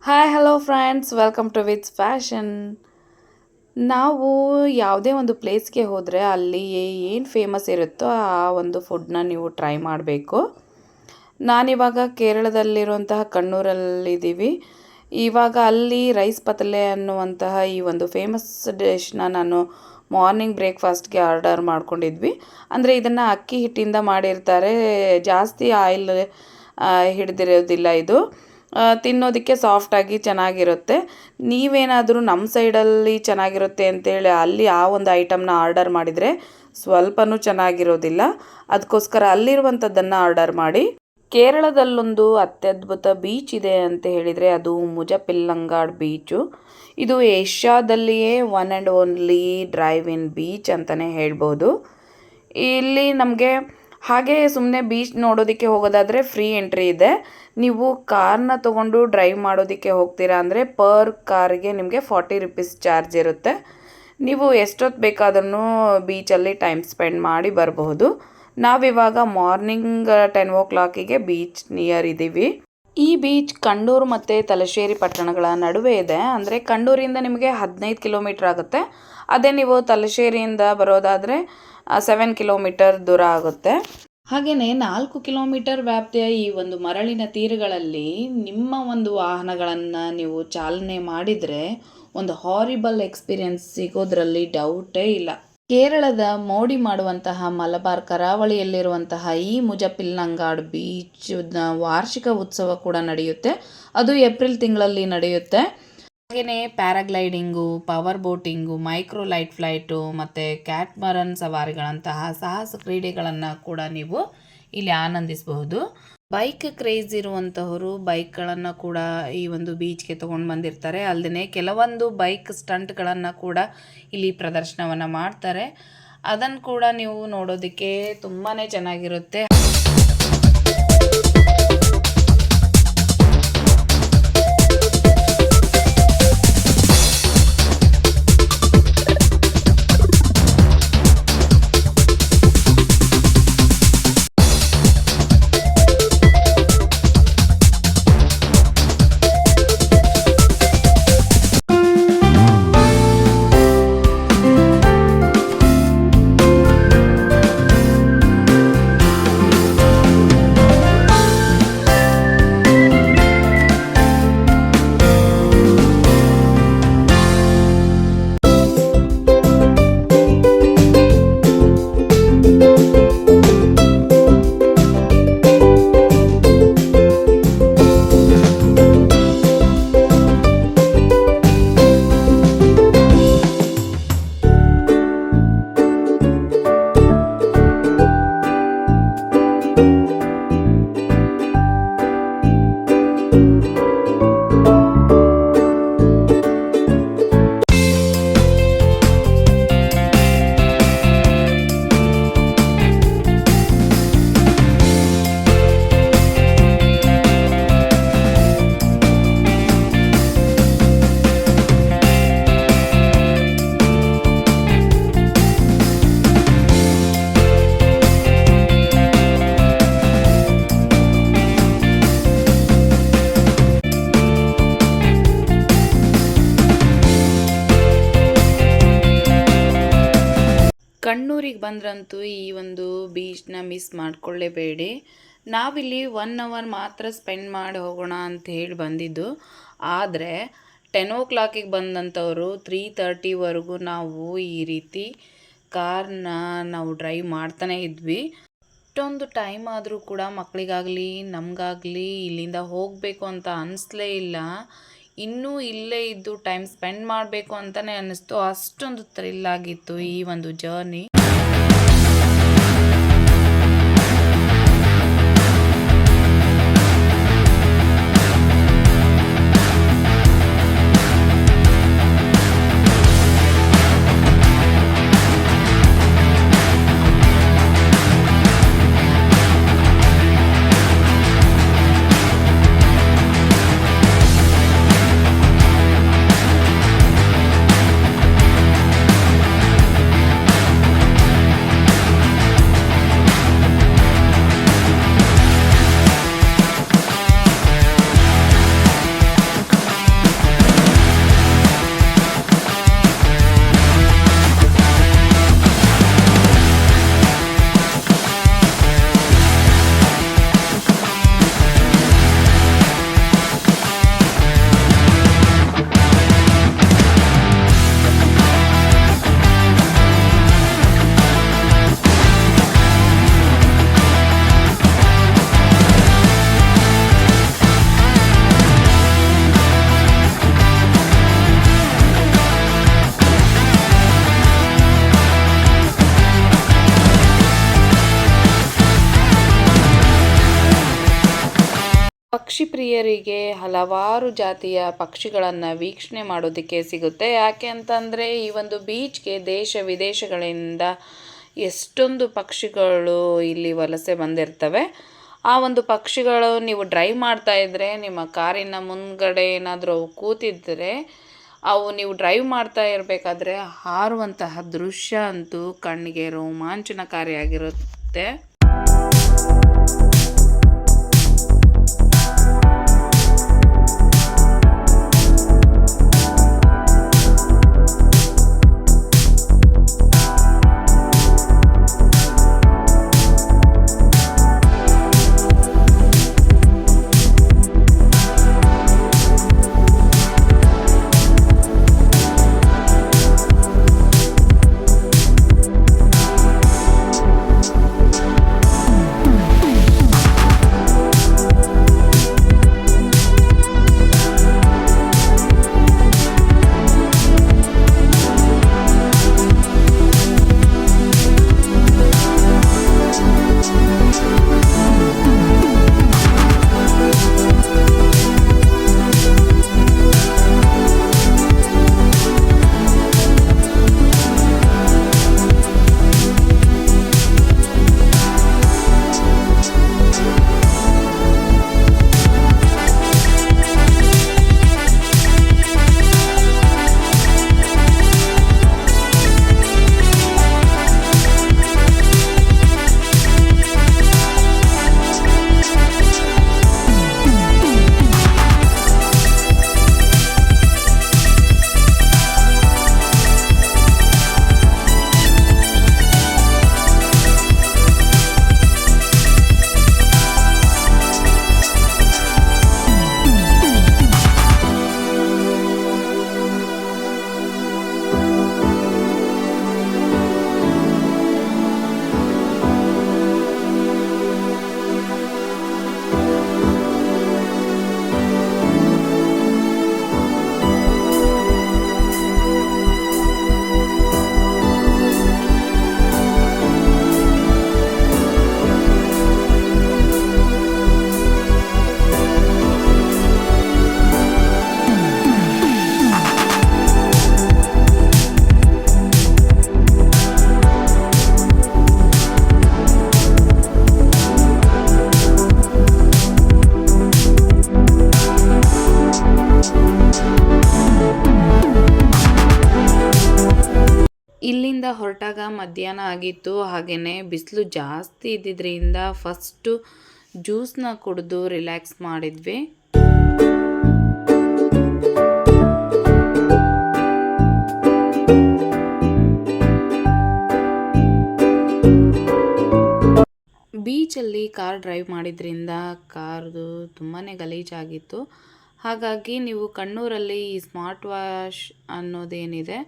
Hi hello friends, welcome to ವಿತ್ಸ್ fashion. ನಾವು ಯಾವುದೇ ಒಂದು ಪ್ಲೇಸ್ಗೆ ಹೋದರೆ ಅಲ್ಲಿ ಏನು ಫೇಮಸ್ ಇರುತ್ತೋ ಆ ಒಂದು ಫುಡ್ನ ನೀವು ಟ್ರೈ ಮಾಡಬೇಕು. ನಾನಿವಾಗ ಕೇರಳದಲ್ಲಿರುವಂತಹ ಕಣ್ಣೂರಲ್ಲಿದ್ದೀವಿ. ಇವಾಗ ಅಲ್ಲಿ ರೈಸ್ ಪತಲೆ ಅನ್ನುವಂತಹ ಈ ಒಂದು ಫೇಮಸ್ ಡಿಶ್ನ ನಾನು ಮಾರ್ನಿಂಗ್ ಬ್ರೇಕ್ಫಾಸ್ಟ್ಗೆ ಆರ್ಡರ್ ಮಾಡ್ಕೊಂಡಿದ್ವಿ. ಅಂದರೆ ಇದನ್ನು ಅಕ್ಕಿ ಹಿಟ್ಟಿಂದ ಮಾಡಿರ್ತಾರೆ, ಜಾಸ್ತಿ ಆಯಿಲ್ ಹಿಡಿದಿರೋದಿಲ್ಲ ಇದು. ತಿನ್ನೋದಕ್ಕೆ ಸಾಫ್ಟಾಗಿ ಚೆನ್ನಾಗಿರುತ್ತೆ. ನೀವೇನಾದರೂ ನಮ್ಮ ಸೈಡಲ್ಲಿ ಚೆನ್ನಾಗಿರುತ್ತೆ ಅಂತೇಳಿ ಅಲ್ಲಿ ಆ ಒಂದು ಐಟಮ್ನ ಆರ್ಡರ್ ಮಾಡಿದರೆ ಸ್ವಲ್ಪನೂ ಚೆನ್ನಾಗಿರೋದಿಲ್ಲ. ಅದಕ್ಕೋಸ್ಕರ ಅಲ್ಲಿರುವಂಥದ್ದನ್ನು ಆರ್ಡರ್ ಮಾಡಿ. ಕೇರಳದಲ್ಲೊಂದು ಅತ್ಯದ್ಭುತ ಬೀಚ್ ಇದೆ ಅಂತ ಹೇಳಿದರೆ ಅದು ಮುಜಪಿಲ್ಲಂಗಾಡ್ ಬೀಚು. ಇದು ಏಷ್ಯಾದಲ್ಲಿಯೇ one and only drive in beach ಅಂತಲೇ ಹೇಳ್ಬೋದು. ಇಲ್ಲಿ ನಮಗೆ ಹಾಗೆ ಸುಮ್ಮನೆ ಬೀಚ್ ನೋಡೋದಕ್ಕೆ ಹೋಗೋದಾದರೆ ಫ್ರೀ ಎಂಟ್ರಿ ಇದೆ. ನೀವು ಕಾರ್ನ ತೊಗೊಂಡು ಡ್ರೈವ್ ಮಾಡೋದಕ್ಕೆ ಹೋಗ್ತೀರಾ ಅಂದರೆ ಪರ್ ಕಾರಿಗೆ ನಿಮಗೆ 40 ರೂಪೀಸ್ ಚಾರ್ಜ್ ಇರುತ್ತೆ. ನೀವು ಎಷ್ಟೊತ್ತು ಬೇಕಾದ್ರೂ ಬೀಚಲ್ಲಿ ಟೈಮ್ ಸ್ಪೆಂಡ್ ಮಾಡಿ ಬರಬಹುದು. ನಾವಿವಾಗ ಮಾರ್ನಿಂಗ್ 10 o'clock ಬೀಚ್ ನಿಯರ್ ಇದ್ದೀವಿ. ಈ ಬೀಚ್ ಕಣ್ಣೂರು ಮತ್ತು ತಲಶೇರಿ ಪಟ್ಟಣಗಳ ನಡುವೆ ಇದೆ. ಅಂದರೆ ಕಣ್ಣೂರಿಂದ ನಿಮಗೆ 15 ಕಿಲೋಮೀಟ್ರ್ ಆಗುತ್ತೆ. ಅದೇ ನೀವು ತಲಶೇರಿಯಿಂದ ಬರೋದಾದರೆ 7 ಕಿಲೋಮೀಟರ್ ದೂರ ಆಗುತ್ತೆ. ಹಾಗೆಯೇ 4 ಕಿಲೋಮೀಟರ್ ವ್ಯಾಪ್ತಿಯ ಈ ಒಂದು ಮರಳಿನ ತೀರಗಳಲ್ಲಿ ನಿಮ್ಮ ಒಂದು ವಾಹನಗಳನ್ನು ನೀವು ಚಾಲನೆ ಮಾಡಿದರೆ ಒಂದು ಹಾರಿಬಲ್ ಎಕ್ಸ್ಪೀರಿಯನ್ಸ್ ಸಿಗೋದ್ರಲ್ಲಿ ಡೌಟೇ ಇಲ್ಲ. ಕೇರಳದ ಮೋಡಿ ಮಾಡುವಂತಹ ಮಲಬಾರ್ ಕರಾವಳಿಯಲ್ಲಿರುವಂತಹ ಈ ಮುಜಪಿಲ್ಲಂಗಾಡ್ ಬೀಚ್ ವಾರ್ಷಿಕ ಉತ್ಸವ ಕೂಡ ನಡೆಯುತ್ತೆ. ಅದು ಏಪ್ರಿಲ್ ತಿಂಗಳಲ್ಲಿ ನಡೆಯುತ್ತೆ. ಹಾಗೆಯೇ paragliding, power boating, microlight flight ಮತ್ತು ಕ್ಯಾಟ್ಮರನ್ ಸವಾರಿಗಳಂತಹ ಸಾಹಸ ಕ್ರೀಡೆಗಳನ್ನು ಕೂಡ ನೀವು ಇಲ್ಲಿ ಆನಂದಿಸಬಹುದು. ಬೈಕ್ ಕ್ರೇಜ್ ಇರುವಂತಹವರು ಬೈಕ್ಗಳನ್ನು ಕೂಡ ಈ ಒಂದು ಬೀಚ್ಗೆ ತೊಗೊಂಡು ಬಂದಿರ್ತಾರೆ. ಅಲ್ಲದೆ ಕೆಲವೊಂದು ಬೈಕ್ ಸ್ಟಂಟ್ಗಳನ್ನು ಕೂಡ ಇಲ್ಲಿ ಪ್ರದರ್ಶನವನ್ನು ಮಾಡ್ತಾರೆ. ಅದನ್ನು ಕೂಡ ನೀವು ನೋಡೋದಕ್ಕೆ ತುಂಬಾ ಚೆನ್ನಾಗಿರುತ್ತೆ. ಕಣ್ಣೂರಿಗೆ ಬಂದ್ರಂತೂ ಈ ಒಂದು ಬೀಚ್ನ ಮಿಸ್ ಮಾಡಿಕೊಳ್ಳೇಬೇಡಿ. ನಾವಿಲ್ಲಿ 1 hour ಮಾತ್ರ ಸ್ಪೆಂಡ್ ಮಾಡಿ ಹೋಗೋಣ ಅಂತ ಹೇಳಿ ಬಂದಿದ್ದು. ಆದರೆ 10 o'clock ಬಂದಂಥವರು 3:30ವರೆಗೂ ನಾವು ಈ ರೀತಿ ಕಾರ್ನ ನಾವು ಡ್ರೈವ್ ಮಾಡ್ತಾನೆ ಇದ್ವಿ. ಇಷ್ಟೊಂದು ಟೈಮ್ ಆದರೂ ಕೂಡ ಮಕ್ಕಳಿಗಾಗಲಿ ನಮಗಾಗಲಿ ಇಲ್ಲಿಂದ ಹೋಗಬೇಕು ಅಂತ ಅನಿಸ್ಲೇ ಇಲ್ಲ. ಇನ್ನೂ ಇಲ್ಲೇ ಇದ್ದು ಟೈಮ್ ಸ್ಪೆಂಡ್ ಮಾಡಬೇಕು ಅಂತಲೇ ಅನ್ನಿಸ್ತು. ಅಷ್ಟೊಂದು ಥ್ರಿಲ್ ಆಗಿತ್ತು ಈ ಒಂದು ಜರ್ನಿ. ಪಕ್ಷಿ ಪ್ರಿಯರಿಗೆ ಹಲವಾರು ಜಾತಿಯ ಪಕ್ಷಿಗಳನ್ನು ವೀಕ್ಷಣೆ ಮಾಡೋದಕ್ಕೆ ಸಿಗುತ್ತೆ. ಯಾಕೆ ಅಂತಂದರೆ ಈ ಒಂದು ಬೀಚ್ಗೆ ದೇಶ ವಿದೇಶಗಳಿಂದ ಎಷ್ಟೊಂದು ಪಕ್ಷಿಗಳು ಇಲ್ಲಿ ವಲಸೆ ಬಂದಿರ್ತವೆ. ಆ ಒಂದು ಪಕ್ಷಿಗಳು ನೀವು ಡ್ರೈವ್ ಮಾಡ್ತಾ ಇದ್ದರೆ, ನಿಮ್ಮ ಕಾರಿನ ಮುಂದ್ಗಡೆ ಏನಾದರೂ ಕೂತಿದ್ದರೆ, ಅವು ನೀವು ಡ್ರೈವ್ ಮಾಡ್ತಾ ಇರಬೇಕಾದ್ರೆ ಹಾರುವಂತಹ ದೃಶ್ಯ ಅಂತೂ ಕಣ್ಣಿಗೆ ರೋಮಾಂಚನಕಾರಿಯಾಗಿರುತ್ತೆ. ಇಲ್ಲಿಂದ ಹೊರಟಾಗ ಮಧ್ಯಾಹ್ನ ಆಗಿತ್ತು. ಹಾಗೆಯೇ ಬಿಸಿಲು ಜಾಸ್ತಿ ಇದ್ದಿದ್ದರಿಂದ ಫಸ್ಟು ಜ್ಯೂಸ್ನ ಕುಡಿದು ರಿಲ್ಯಾಕ್ಸ್ ಮಾಡಿದ್ವಿ. ಬೀಚಲ್ಲಿ ಕಾರ್ ಡ್ರೈವ್ ಮಾಡಿದ್ರಿಂದ ಕಾರ್ದು ತುಂಬಾ ಗಲೀಜಾಗಿತ್ತು. ಹಾಗಾಗಿ ನೀವು ಕಣ್ಣೂರಲ್ಲಿ ಈ ಸ್ಮಾರ್ಟ್ ವಾಶ್ ಅನ್ನೋದೇನಿದೆ,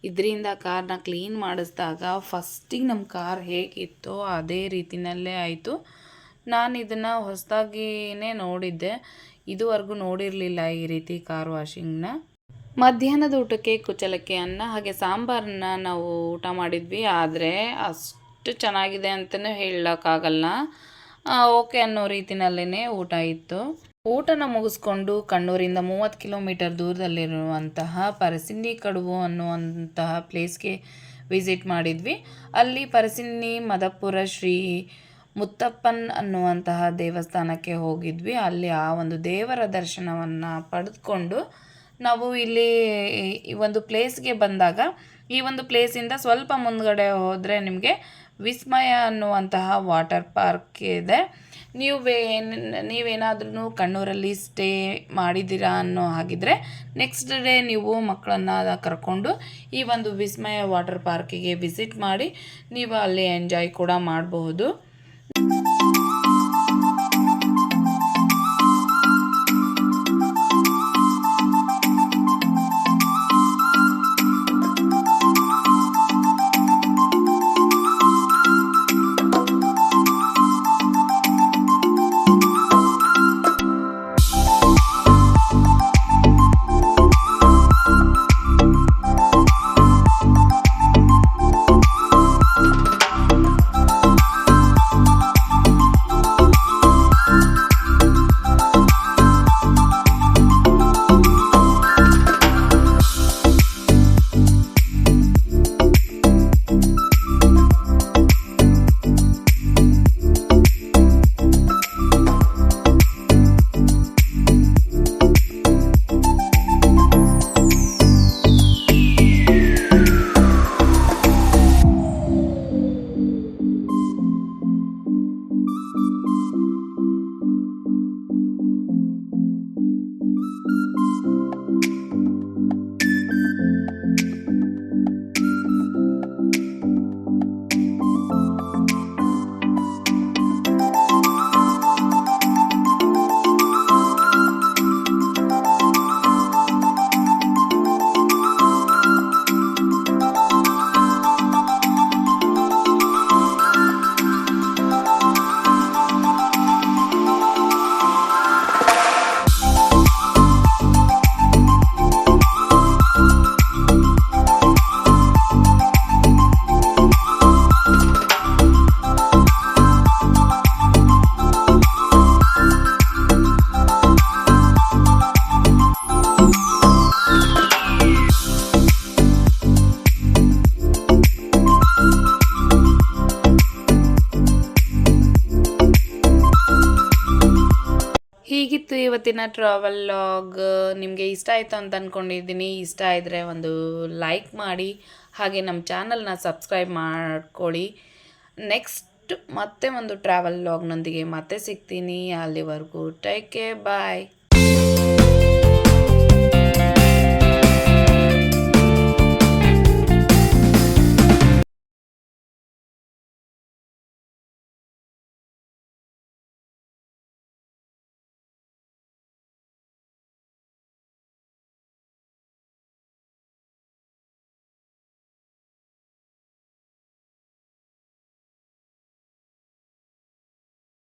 ಇದರಿಂದ ಕಾರ್ನ ಕ್ಲೀನ್ ಮಾಡಿಸಿದಾಗ ಫಸ್ಟಿಗೆ ನಮ್ಮ ಕಾರ್ ಹೇಗಿತ್ತೋ ಅದೇ ರೀತಿಯಲ್ಲೇ ಆಯಿತು. ನಾನು ಇದನ್ನು ಹೊಸದಾಗಿಯೇ ನೋಡಿದ್ದೆ, ಇದುವರೆಗೂ ನೋಡಿರಲಿಲ್ಲ ಈ ರೀತಿ ಕಾರ್ ವಾಷಿಂಗ್ನ. ಮಧ್ಯಾಹ್ನದ ಊಟಕ್ಕೆ ಕುಚಲಕ್ಕಿ ಅನ್ನ ಹಾಗೆ ಸಾಂಬಾರನ್ನ ನಾವು ಊಟ ಮಾಡಿದ್ವಿ. ಆದರೆ ಅಷ್ಟು ಚೆನ್ನಾಗಿದೆ ಅಂತಲೇ ಹೇಳೋಕ್ಕಾಗಲ್ಲ, ಓಕೆ ಅನ್ನೋ ರೀತಿಯಲ್ಲೇ ಊಟ ಇತ್ತು. ಊಟನ ಮುಗಿಸ್ಕೊಂಡು ಕಣ್ಣೂರಿಂದ 30 ಕಿಲೋಮೀಟರ್ ದೂರದಲ್ಲಿರುವಂತಹ ಪರಸಿನ್ನಿ ಕಡುಬು ಅನ್ನುವಂತಹ ಪ್ಲೇಸ್ಗೆ ವಿಸಿಟ್ ಮಾಡಿದ್ವಿ. ಅಲ್ಲಿ ಪರಸಿನ್ನಿ ಮದಪುರ ಶ್ರೀ ಮುತ್ತಪ್ಪನ್ ಅನ್ನುವಂತಹ ದೇವಸ್ಥಾನಕ್ಕೆ ಹೋಗಿದ್ವಿ. ಅಲ್ಲಿ ಆ ಒಂದು ದೇವರ ದರ್ಶನವನ್ನು ಪಡೆದುಕೊಂಡು ನಾವು ಇಲ್ಲಿ ಈ ಒಂದು ಪ್ಲೇಸ್ಗೆ ಬಂದಾಗ, ಈ ಒಂದು ಪ್ಲೇಸಿಂದ ಸ್ವಲ್ಪ ಮುಂದ್ಗಡೆ ಹೋದರೆ ನಿಮಗೆ ವಿಸ್ಮಯ ಅನ್ನುವಂತಹ ವಾಟರ್ ಪಾರ್ಕ್ ಇದೆ. ನೀವೇನಾದ್ರೂ ಕಣ್ಣೂರಲ್ಲಿ ಸ್ಟೇ ಮಾಡಿದ್ದೀರಾ ಅನ್ನೋ ಹಾಗಿದ್ರೆ ನೆಕ್ಸ್ಟ್ ಡೇ ನೀವು ಮಕ್ಕಳನ್ನು ಕರ್ಕೊಂಡು ಈ ಒಂದು ವಿಸ್ಮಯ ವಾಟರ್ ಪಾರ್ಕಿಗೆ ವಿಸಿಟ್ ಮಾಡಿ ನೀವು ಅಲ್ಲಿ ಎಂಜಾಯ್ ಕೂಡ ಮಾಡಬಹುದು. ಇವತ್ತಿನ ಟ್ರಾವೆಲ್ ಲಾಗ್ ನಿಮಗೆ ಇಷ್ಟ ಆಯಿತು ಅಂತ ಅಂದ್ಕೊಂಡಿದ್ದೀನಿ. ಇಷ್ಟ ಇದ್ದರೆ ಒಂದು ಲೈಕ್ ಮಾಡಿ, ಹಾಗೆ ನಮ್ಮ ಚಾನಲ್ನ ಸಬ್ಸ್ಕ್ರೈಬ್ ಮಾಡ್ಕೊಳ್ಳಿ. ನೆಕ್ಸ್ಟ್ ಮತ್ತೆ ಒಂದು ಟ್ರಾವೆಲ್ ಲಾಗ್ನೊಂದಿಗೆ ಮತ್ತೆ ಸಿಗ್ತೀನಿ. ಅಲ್ಲಿವರೆಗೂ ಟೇಕ್ ಕೇರ್, ಬಾಯ್.